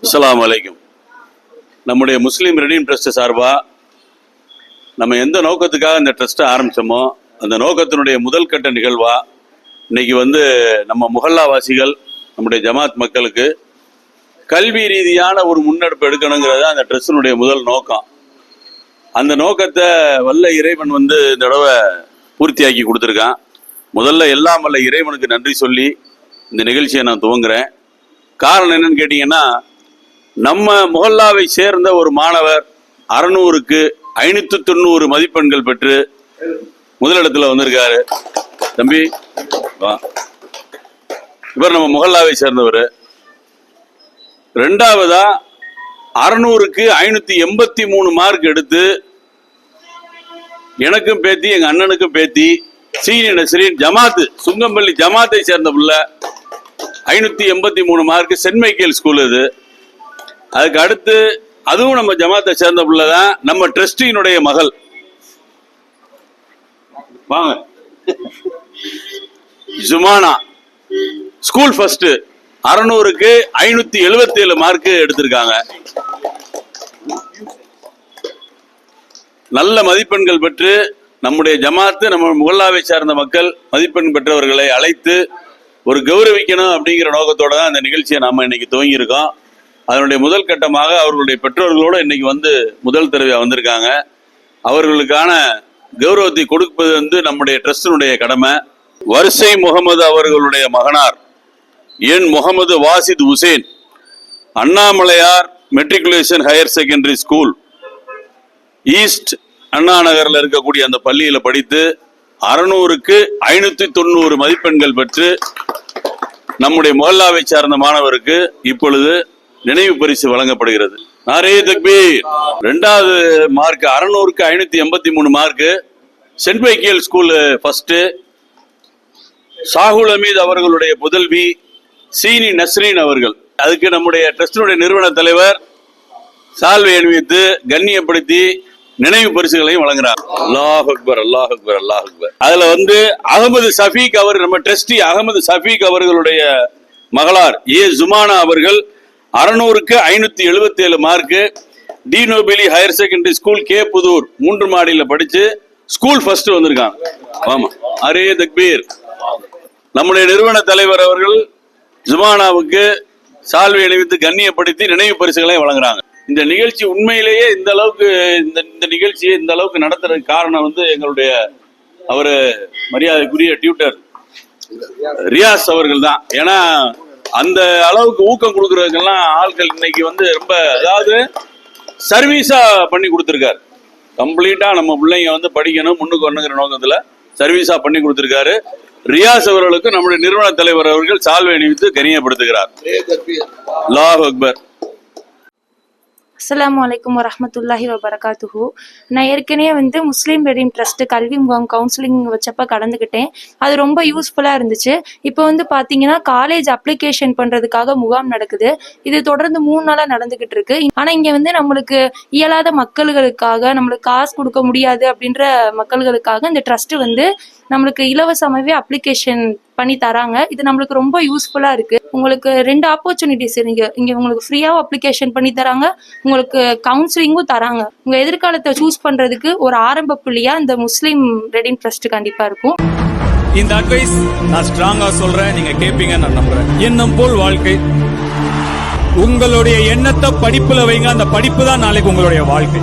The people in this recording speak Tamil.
அஸ்ஸலாமு அலைக்கும். நம்முடைய முஸ்லீம் ரெடீம் ட்ரஸ்ட் சார்பாக நம்ம எந்த நோக்கத்துக்காக இந்த ட்ரஸ்ட்டை ஆரம்பித்தோமோ அந்த நோக்கத்தினுடைய முதல் கட்ட நிகழ்வா இன்னைக்கு நம்ம முஹல்லாவாசிகள் நம்முடைய ஜமாத் மக்களுக்கு கல்வி ரீதியான ஒரு முன்னெடுப்பு எடுக்கணுங்கிறது அந்த ட்ரஸ்டினுடைய முதல் நோக்கம். அந்த நோக்கத்தை வல்ல இறைவன் இந்த தடவை பூர்த்தியாக்கி கொடுத்துருக்கான். முதல்ல எல்லாம் வல்ல இறைவனுக்கு நன்றி சொல்லி இந்த நிகழ்ச்சியை நான் துவங்குறேன். காரணம் என்னன்னு கேட்டீங்கன்னா, நம்ம முஹல்லாவை சேர்ந்த ஒரு மாணவர் 600க்கு 590 மதிப்பெண்கள் பெற்று முதலிடத்துல வந்திருக்காரு. தம்பி இவர் நம்ம முஹல்லாவை சேர்ந்தவர். ரெண்டாவதா 600க்கு 583 மார்க் எடுத்து எனக்கும் பேத்தி எங்க அண்ணனுக்கும் பேத்தி சீனி நஸ்ரீன் ஜமாத்து சுங்கம்பள்ளி ஜமாத்தை சேர்ந்த புள்ள 583 மார்க். சென்ட் மைக்கேல் ஸ்கூல் இது. அதுக்கு அடுத்து அதுவும் நம்ம ஜமாத்தை சேர்ந்த புள்ளதான் நம்ம ட்ரஸ்டியினுடைய மகள். வாங்க, ஜுமானா ஸ்கூல் ஃபர்ஸ்ட் 600க்கு 577 மார்க் எடுத்திருக்காங்க. நல்ல மதிப்பெண்கள் பெற்று நம்முடைய ஜமாத்து நம்ம முஹல்லாவை சார்ந்த மக்கள் மதிப்பெண் பெற்றவர்களை அழைத்து ஒரு கௌரவிக்கணும் அப்படிங்கிற நோக்கத்தோட தான் இந்த நிகழ்ச்சியை நாம இன்னைக்கு துவங்கி இருக்கோம். அதனுடைய முதல் கட்டமாக அவர்களுடைய பெற்றோர்களோடு இன்னைக்கு முதல் தடவை வந்திருக்காங்க. அவர்களுக்கான கௌரவத்தை கொடுப்பது நம்முடைய ட்ரஸ்டினுடைய கடமை. வரிசை முகமது அவர்களுடைய மகனார் என் Muhammad Wasith Hussain Annamalaiyar matriculation higher secondary school east Anna நகர்ல இருக்கக்கூடிய அந்த பள்ளியில படித்து 600க்கு 590 மதிப்பெண்கள் பெற்று நம்முடைய முஹல்லாவை சார்ந்த மாணவருக்கு இப்பொழுது நினைவு பரிசு வழங்கப்படுகிறது. நாரே தக்பீர். ரெண்டாவது மார்க் 600க்கு 583 mark saint Michael school first. Shahul Hameed அவர்களுடைய புதல்வி சீனி நஸ்ரீன் அவர்கள். அதுக்கு நம்முடைய ட்ரஸ்டினுடைய நிறுவன தலைவர் சால்வை அணிவித்து கண்ணியப்படுத்தி நினைவு பரிசுகளையும் வழங்குறார். அல்லாஹ் அக்பர், அல்லாஹ் அக்பர், அல்லாஹ் அக்பர். அதுல அகமது சஃபீக் அவர் நம்ம ட்ரஸ்டி அகமது சஃபீக் அவர்களுடைய மகளார் ஜுமானா அவர்கள் 600க்கு 577 mark De Nobili higher secondary school K Pudur 3 மாடியில படிச்சு ஸ்கூல் ஃபர்ஸ்ட் வந்திருக்காங்க. ஆமா, அரே தக்பீர். நம்முடைய நிறுவன தலைவர் அவர்கள் ஜுமானாவுக்கு சால்வை அணிவித்து கண்ணியப்படுத்தி நினைவு பரிசுகளை வழங்குறாங்க. இந்த நிகழ்ச்சி உண்மையிலேயே இந்த அளவுக்கு இந்த நிகழ்ச்சியை இந்த அளவுக்கு நடத்துறதுக்கு காரணம் எங்களுடைய அவரு மரியாதைக்குரிய டியூட்டர் ரியாஸ் அவர்கள் தான். ஏன்னா அந்த அளவுக்கு ஊக்கம் கொடுக்கறதுக்கெல்லாம் ஆட்கள் இன்னைக்கு ரொம்ப அதாவது சர்வீஸா பண்ணி கொடுத்துருக்காரு. கம்ப்ளீட்டா நம்ம பிள்ளைங்க படிக்கணும் முன்னுக்கு வரணுங்கிற நோக்கத்துல சர்வீஸா பண்ணி கொடுத்துருக்காரு. ரியாஸ் அவர்களுக்கு நம்முடைய நிறுவன தலைவர் அவர்கள் சால்வை அணிவித்து கண்ணியப்படுத்துகிறார். அல்லாஹ் அக்பர். அஸ்ஸலாமு அலைக்கும் வரஹ்மத்துல்லாஹி வபரகாத்துஹு. நான் ஏற்கனவே முஸ்லீம் ரெடீம் ட்ரஸ்ட் கல்வி முகாம் கவுன்சிலிங் வச்சப்ப கலந்துக்கிட்டேன். அது ரொம்ப யூஸ்ஃபுல்லாக இருந்துச்சு. இப்போ பார்த்தீங்கன்னா காலேஜ் அப்ளிகேஷன் பண்ணுறதுக்காக முகாம் நடக்குது. இது தொடர்ந்து 3 நாளாக நடந்துக்கிட்டு இருக்கு. ஆனால் இங்கே நம்மளுக்கு இயலாத மக்களுக்காக, நம்மளுக்கு காசு கொடுக்க முடியாது அப்படின்ற மக்களுக்காக இந்த ட்ரஸ்ட் நம்மளுக்கு இலவசமாகவே அப்ளிகேஷன் பண்ணி தராங்க. இது நம்மளுக்கு ரொம்ப யூஸ்ஃபுல்லாக இருக்கு. உங்களுக்கு 2 ஆப்பர்ச்சுனிட்டிஸ் இங்கே உங்களுக்கு ஃப்ரீயாக அப்ளிகேஷன் பண்ணி தராங்க, உங்களுக்கு கவுன்சிலிங்கும் தராங்க. உங்க எதிர்காலத்தை சூஸ் பண்றதுக்கு ஒரு ஆரம்ப புள்ளியா இந்த முஸ்லீம் ரெடீம் ட்ரஸ்ட் கண்டிப்பா இருக்கும். இந்த அட்வைஸ் நான் ஸ்ட்ராங்கா சொல்றேன், நீங்க கேட்பீங்க நான் நம்புறேன். எண்ணம் போல் வாழ்க்கை. உங்களுடைய எண்ணத்தை படிப்புல வைங்க, அந்த படிப்பு தான் நாளைக்கு உங்களுடைய வாழ்க்கை.